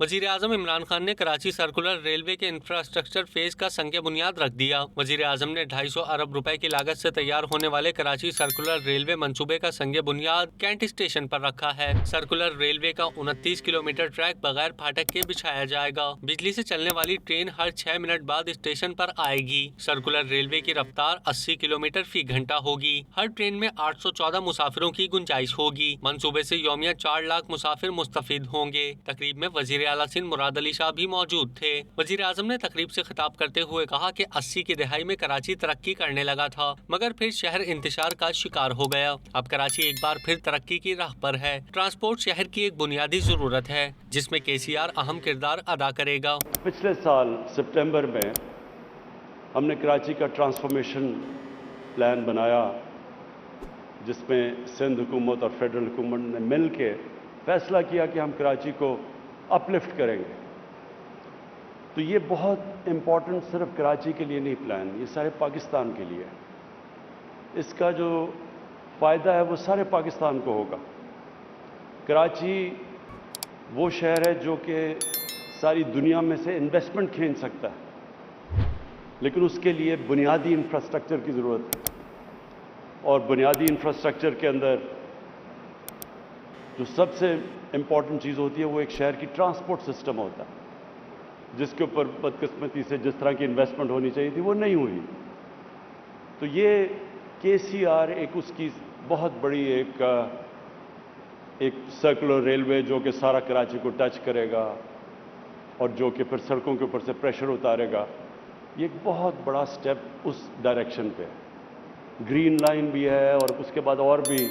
وزیر اعظم عمران خان نے Karachi circular railway کے انفراسٹرکچر فیز کا سنگ بنیاد رکھ دیا۔ وزیر اعظم نے 250 ارب روپے کی لاگت سے تیار ہونے والے کراچی سرکولر ریلوے منصوبے کا سنگ بنیاد کینٹ اسٹیشن پر رکھا ہے۔ سرکولر ریلوے کا 29 کلومیٹر ٹریک بغیر پھاٹک کے بچھایا جائے گا۔ بجلی سے چلنے والی ٹرین ہر 6 منٹ بعد اسٹیشن پر آئے گی۔ سرکولر ریلوے کی رفتار 80 کلومیٹر فی گھنٹہ ہوگی۔ ہر ٹرین میں 814 مسافروں کی گنجائش ہوگی۔ منصوبے سے یومیہ 4 لاکھ مسافر مستفید ہوں گے۔ تقریب میں وزیر اعلیٰ سندھ مراد علی شاہ بھی موجود تھے۔ وزیر اعظم نے تقریب سے خطاب کرتے ہوئے کہا کہ 80 کی دہائی میں کراچی ترقی کرنے لگا تھا، مگر پھر شہر انتشار کا شکار ہو گیا۔ اب کراچی ایک بار پھر ترقی کی راہ پر ہے۔ ٹرانسپورٹ شہر کی ایک بنیادی ضرورت ہے جس میں KCR اہم کردار ادا کرے گا۔ پچھلے سال سپٹمبر میں ہم نے کراچی کا ٹرانسفارمیشن پلان بنایا، جس میں سندھ حکومت اور فیڈرل حکومت نے مل کے فیصلہ کیا کہ ہم کراچی کو اپ لفٹ کریں گے۔ تو یہ بہت امپورٹنٹ صرف کراچی کے لیے نہیں پلان، یہ سارے پاکستان کے لیے ہے۔ اس کا جو فائدہ ہے وہ سارے پاکستان کو ہوگا۔ کراچی وہ شہر ہے جو کہ ساری دنیا میں سے انویسٹمنٹ کھینچ سکتا ہے، لیکن اس کے لیے بنیادی انفراسٹرکچر کی ضرورت ہے، اور بنیادی انفراسٹرکچر کے اندر جو سب سے امپورٹنٹ چیز ہوتی ہے وہ ایک شہر کی ٹرانسپورٹ سسٹم ہوتا ہے، جس کے اوپر بدقسمتی سے جس طرح کی انویسٹمنٹ ہونی چاہیے تھی وہ نہیں ہوئی۔ تو یہ KCR ایک اس کی بہت بڑی ایک سرکولر ریلوے جو کہ سارا کراچی کو ٹچ کرے گا اور جو کہ پھر سڑکوں کے اوپر سے پریشر اتارے گا، یہ ایک بہت بڑا سٹیپ اس ڈائریکشن پہ ہے۔ گرین لائن بھی ہے، اور اس کے بعد اور بھی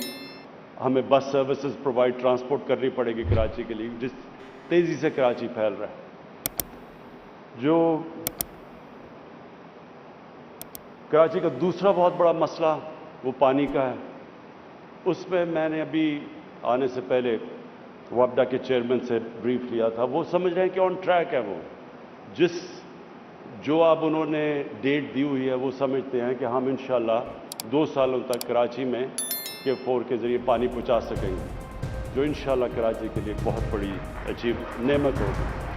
ہمیں بس سروسز پرووائڈ ٹرانسپورٹ کرنی پڑے گی کراچی کے لیے، جس تیزی سے کراچی پھیل رہا ہے۔ جو کراچی کا دوسرا بہت بڑا مسئلہ وہ پانی کا ہے، اس میں میں نے ابھی آنے سے پہلے وابڈا کے چیئرمین سے بریف لیا تھا۔ وہ سمجھ رہے ہیں کہ آن ٹریک ہے، وہ جو اب انہوں نے ڈیٹ دی ہوئی ہے وہ سمجھتے ہیں کہ ہم انشاءاللہ 2 سالوں تک کراچی میں K4 کے ذریعے پانی پہنچا سکیں گے، جو انشاءاللہ کراچی کے لیے ایک بہت بڑی نعمت ہوگی۔